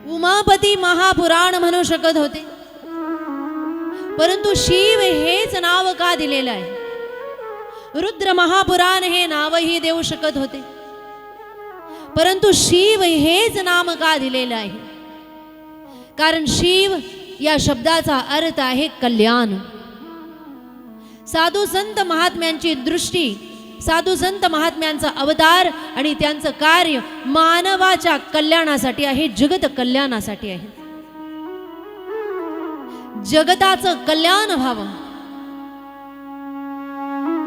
उमापती महापुराण म्हणू शकत होते, परंतु शिव हेच नाव का दिलेलं आहे? रुद्र महापुराण हे नावही देऊ शकत होते, परंतु शिव हेच नाम का दिलेलं आहे? कारण शिव या शब्दाचा अर्थ आहे कल्याण. साधू संत महात्म्यांची दृष्टी, साधू संत महात्म्यांचा अवतार आणि त्यांचं कार्य मानवाच्या कल्याणासाठी आहे, जगत कल्याणासाठी आहे. जगताचं कल्याण व्हावं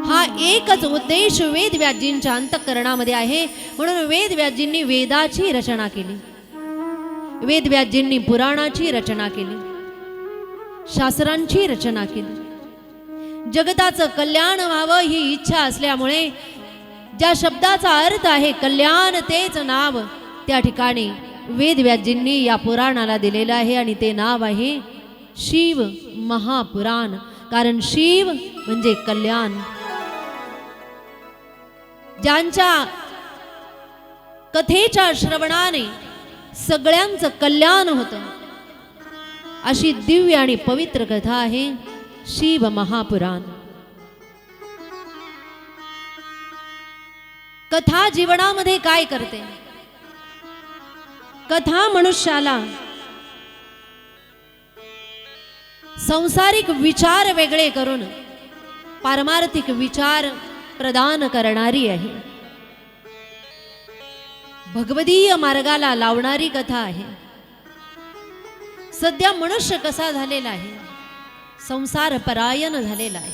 हा एकच उद्देश वेदव्यासजींच्या अंतःकरणामध्ये आहे. म्हणून वेदव्यासजींनी वेदाची रचना केली, वेदव्यासजींनी पुराणाची रचना केली, शास्त्रांची रचना केली. जगताचं कल्याण व्हावं ही इच्छा असल्यामुळे ज्या शब्दाचा अर्थ आहे कल्याण तेच नाव त्या ठिकाणी वेदव्यासजींनी या पुराणाला दिलेलं आहे आणि ते नाव आहे शिव महापुराण. कारण शिव म्हणजे कल्याण. ज्यांच्या कथेच्या श्रवणाने सगळ्यांचं कल्याण होतं अशी दिव्य आणि पवित्र कथा आहे शिव महापुराण. कथा जीवनामध्ये काय करते? कथा मनुष्याला संसारिक विचार वेगळे करून पारमार्थिक विचार प्रदान करणारी आहे. भगवदीय मार्गाला लावणारी कथा आहे. सध्या मनुष्य कसा झालेला आहे? संसार परायण झालेला आहे.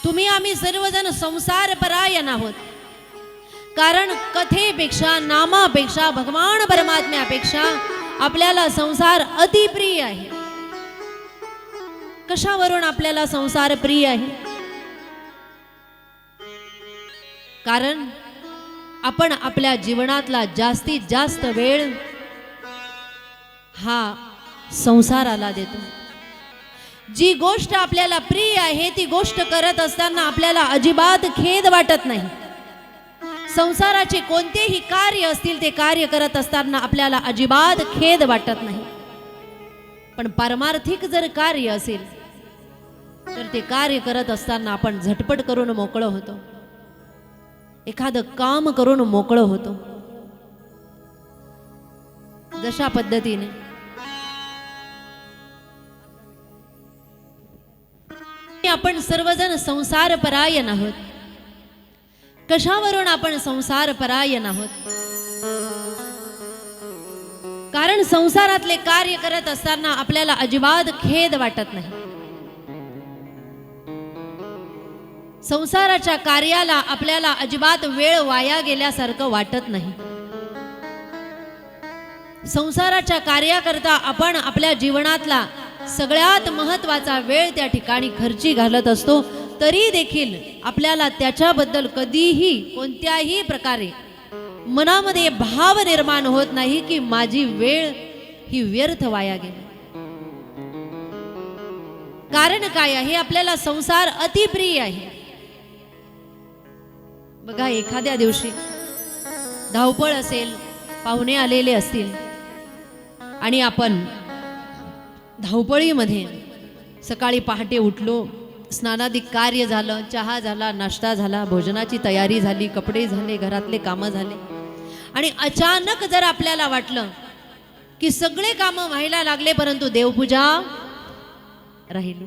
तुम्ही आम्ही सर्वजण संसार परायण आहोत. कारण कथेपेक्षा, नामापेक्षा, भगवान परमात्म्यापेक्षा आपल्याला संसार अतिप्रिय आहे. कशावरून आपल्याला संसार प्रिय आहे? कारण आपण आपल्या जीवनातला जास्तीत जास्त वेळ हा संसाराला देतो. जी गोष्ट आपल्याला प्रिय आहे ती गोष्ट करत असताना आपल्याला अजिबात खेद वाटत नाही. संसाराचे कोणतेही कार्य असतील ते कार्य करत असताना आपल्याला अजिबात खेद वाटत नाही. पण पारमार्थिक जर कार्य असेल तर ते कार्य करत असताना आपण झटपट करून मोकळं होतो, एखादं काम करून मोकळं होतो. जशा पद्धतीने आपण सर्वजण संसार परायण आहोत. कशावरून आपण संसार परायण आहोत? कारण संसारातले कार्य करत असताना आपल्याला अजिबात खेद वाटत नाही. संसाराच्या कार्याला आपल्याला अजिबात वेळ वाया गेल्यासारखं वाटत नाही. संसाराच्या कार्याकरता आपण आपल्या जीवनातला सगळ्यात महत्वाचा वेळ त्या ठिकाणी खर्ची घालत असतो. तरी देखील आपल्याला त्याच्याबद्दल कधीही कोणत्याही प्रकारे मनामध्ये भाव निर्माण होत नाही की माझी वेळ ही व्यर्थ वाया गेली. कारण काय आहे? आपल्याला संसार अतिप्रिय आहे. बघा, एखाद्या दिवशी धावपळ असेल, पाहुणे आलेले असतील आणि आपण धावपळीमध्ये सकाळी पहाटे उठलो, स्नानादिक कार्य झालं, चहा झाला, नाश्ता झाला, भोजनाची तयारी झाली, कपडे झाले, घरातले कामं झाले आणि अचानक जर आपल्याला वाटलं की सगळे कामं व्हायला लागले परंतु देवपूजा राहिली.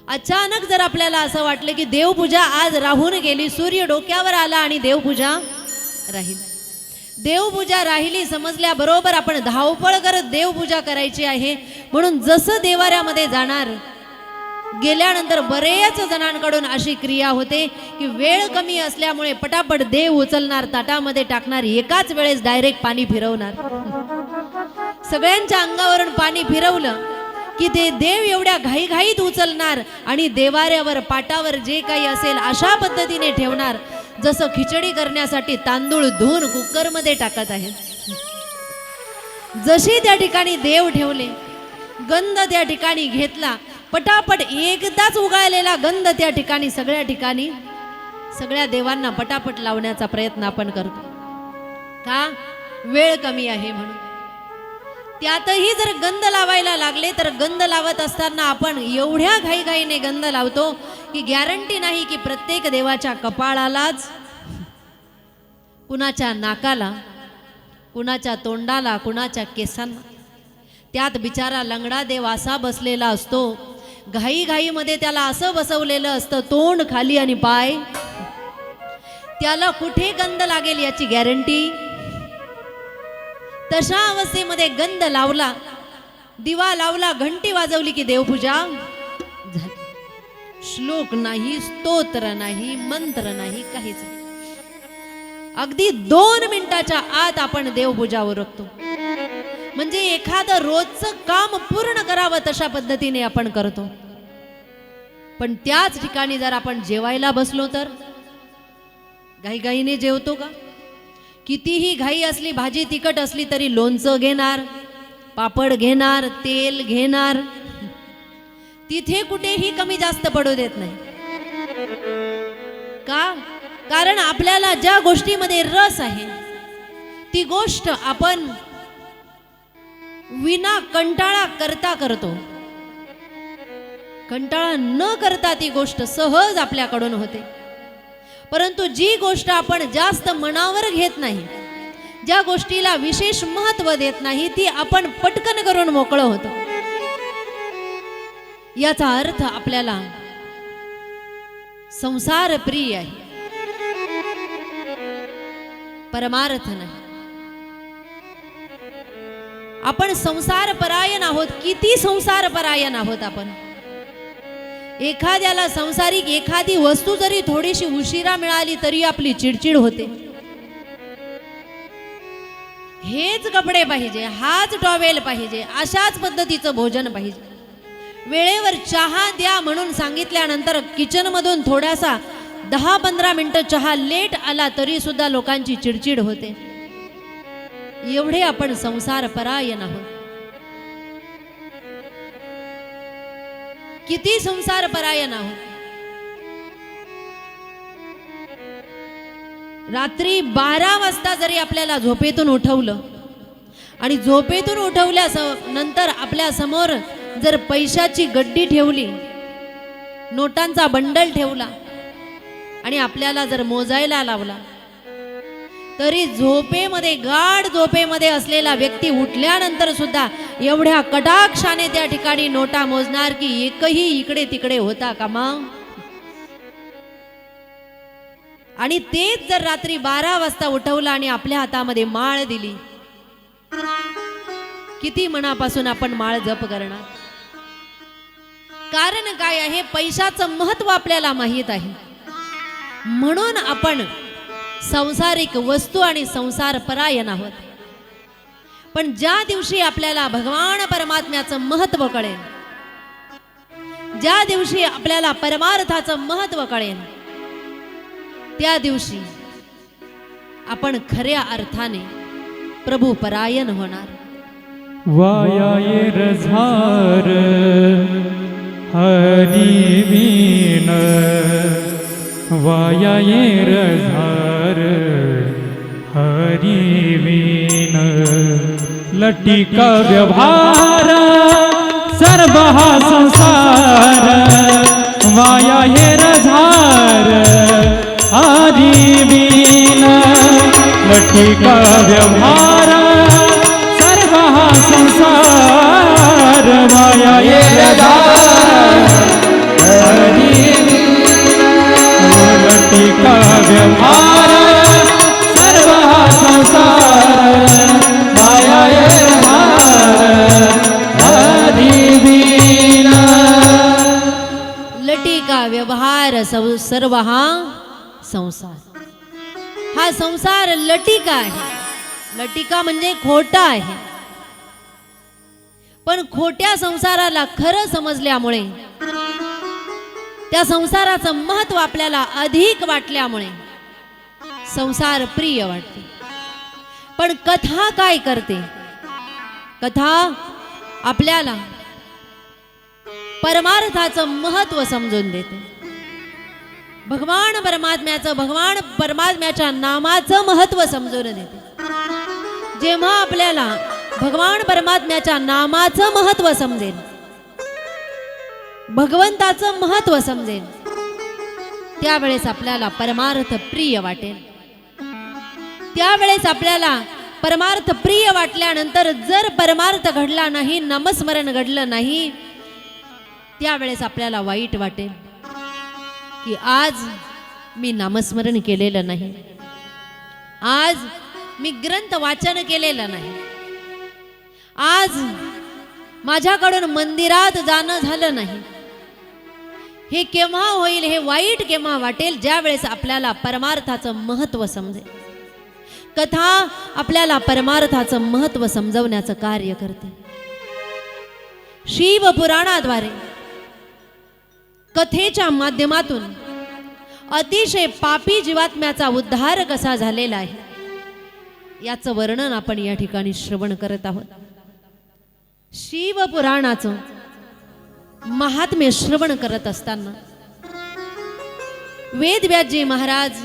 अचानक जर आपल्याला असं वाटलं की देवपूजा आज राहून गेली, सूर्य डोक्यावर आला आणि देवपूजा राहिली. देवपूजा राहिली समजल्याबरोबर आपण धावपळ करत देवपूजा करायची आहे. म्हणून जसं देवाऱ्यामध्ये जाणार, गेल्यानंतर बरेच जणांकडून अशी क्रिया होते की वेळ कमी असल्यामुळे पटापट देव उचलणार, ताटामध्ये टाकणार, एकाच वेळेस डायरेक्ट पाणी फिरवणार. सगळ्यांच्या अंगावरून पाणी फिरवलं की ते देव एवढ्या घाईघाईत उचलणार आणि देवाऱ्यावर, पाटावर जे काही असेल अशा पद्धतीने ठेवणार जसं खिचडी करण्यासाठी तांदूळ धुवून कुकरमध्ये टाकत आहेत. जशी त्या ठिकाणी देव ठेवले, गंध त्या ठिकाणी घेतला, पटापट एकदाच उगाळलेला गंध त्या ठिकाणी सगळ्या देवांना पटापट लावण्याचा प्रयत्न आपण करतो. का? वेळ कमी आहे म्हणून. त्यातही जर गंध लावायला लागले तर गंध लावत असताना आपण एवढ्या घाईघाईने गंध लावतो की गॅरंटी नाही की प्रत्येक देवाच्या कपाळालाच, कुणाच्या नाकाला, कुणाच्या तोंडाला, कुणाच्या केसांना. त्यात बिचारा लंगडा देव असा बसलेला असतो, घाईघाईमध्ये त्याला असं बसवलेलं असतं, तोंड खाली आणि पाय. त्याला कुठे गंध लागेल याची गॅरंटी. तशा अवस्थेमध्ये गंध लावला, दिवा लावला, घंटी वाजवली की देवपूजा झाली. श्लोक नाही, स्तोत्र नाही, मंत्र नाही, काहीच नाही. अगदी 2 मिनिटाच्या आत आपण देवपूजा उरकतो. म्हणजे एखादं रोजचं काम पूर्ण करावं तशा पद्धतीने आपण करतो. पण त्याच ठिकाणी जर आपण जेवायला बसलो तर घाईघाईने जेवतो का? कितीही घाई असली, भाजी तिखट असली तरी लोणचं घेणार, पापड घेणार, तेल घेणार. तिथे कुठेही कमी जास्त पडू देत नाही. का? कारण आपल्याला ज्या गोष्टीमध्ये रस आहे ती गोष्ट आपण विना कंटाळा करता करतो. कंटाळा न करता ती गोष्ट सहज आपल्याकडून होते. परंतु जी गोष्ट आपण जास्त मनावर घेत नाही, ज्या गोष्टीला विशेष महत्त्व देत नाही, ती आपण पटकन करून मोकळं होतो. याचा अर्थ आपल्याला संसार प्रिय आहे, परमार्थ नाही. आपण संसार परायण आहोत. किती संसार परायण आहोत आपण. एखाद्याला संसारिक एखादी वस्तू जरी थोडीशी उशिरा मिळाली तरी आपली चिडचिड होते. हेच कपडे पाहिजे, हाच टॉवेल पाहिजे, अशाच पद्धतीचं भोजन पाहिजे. वेळेवर चहा द्या म्हणून सांगितल्यानंतर किचन मधून थोडासा 10-15 मिनिटं चहा लेट आला तरी सुद्धा लोकांची चिडचिड होते. एवढे आपण संसार परायण आहोत. किती संसार परायण आहोत. रात्री 12 वाजता जरी आपल्याला झोपेतून उठवलं आणि झोपेतून उठवल्या नंतर आपल्या समोर जर पैशाची गड्डी ठेवली, नोटांचा बंडल ठेवला आणि आपल्याला जर मोजायला लावला, तरी झोपेमध्ये, गाढ झोपेमध्ये असलेला व्यक्ती उठल्यानंतर सुद्धा एवढ्या कटाक्षाने त्या ठिकाणी नोटा मोजणार की एकही इकडे तिकडे होता कामा. आणि तेच जर रात्री 12 वाजता उठवलं आणि आपल्या हातामध्ये माळ दिली, किती मनापासून आपण माळ जप करणार. कारण काय आहे? पैशाचं महत्व आपल्याला माहित आहे. म्हणून आपण संसारिक वस्तू आणि संसार परायण आहोत. पण ज्या दिवशी आपल्याला भगवान परमात्म्याचं महत्व कळेल, ज्या दिवशी आपल्याला परमार्थाचं महत्व कळेल, त्या दिवशी आपण खऱ्या अर्थाने प्रभू परायण होणार. वाया रझार हरी वीण, वाया रझार हरी वीण, लटिका व्यवहार सर्व हा संसार, वाया रझार हरी वीण, लटिका व्यवहार सर्व हा संसार, वाया रझार हरी लटिका व्यवहार सर्व हा संसार, वाया रझार हरी वीण. लटिका व्यवहार सर्व हा संसार. हा संसार लटिका आहे. लटिका म्हणजे खोटा आहे. पण खोट्या संसाराला खरं समजल्यामुळे, त्या संसाराचं महत्व आपल्याला अधिक वाटल्यामुळे संसार प्रिय वाटते. पण कथा काय करते? कथा आपल्याला परमार्थाचं महत्व समजून देते. भगवान परमात्म्याच्या नामाचं महत्व समजून देते. जेव्हा आपल्याला भगवान परमात्म्याच्या नामाचं महत्व समजेल, भगवंताचं महत्व समजेल, त्यावेळेस आपल्याला परमार्थ प्रिय वाटेल. त्यावेळेस आपल्याला परमार्थ प्रिय वाटल्यानंतर जर परमार्थ घडला नाही, नामस्मरण घडलं नाही, त्यावेळेस आपल्याला वाईट वाटेल की आज मी नामस्मरण केलेलं नाही, आज मी ग्रंथ वाचन केलेलं नाही, आज माझ्याकडून मंदिरात जाणं झालं नाही. हे केव्हा होईल, हे वाईट केव्हा वाटेल, ज्या वेळेस आपल्याला परमार्थाचं महत्व समजेल. कथा आपल्याला परमार्थाचं महत्व समजवण्याचं कार्य करते. शिवपुराणाद्वारे कथेच्या माध्यमातून अतिशय पापी जीवात्म्याचा उद्धार कसा झालेला आहे याचं वर्णन आपण या ठिकाणी श्रवण करत आहोत. शिवपुराणाचं महात्म्य श्रवण करत असताना वेदव्यासजी महाराज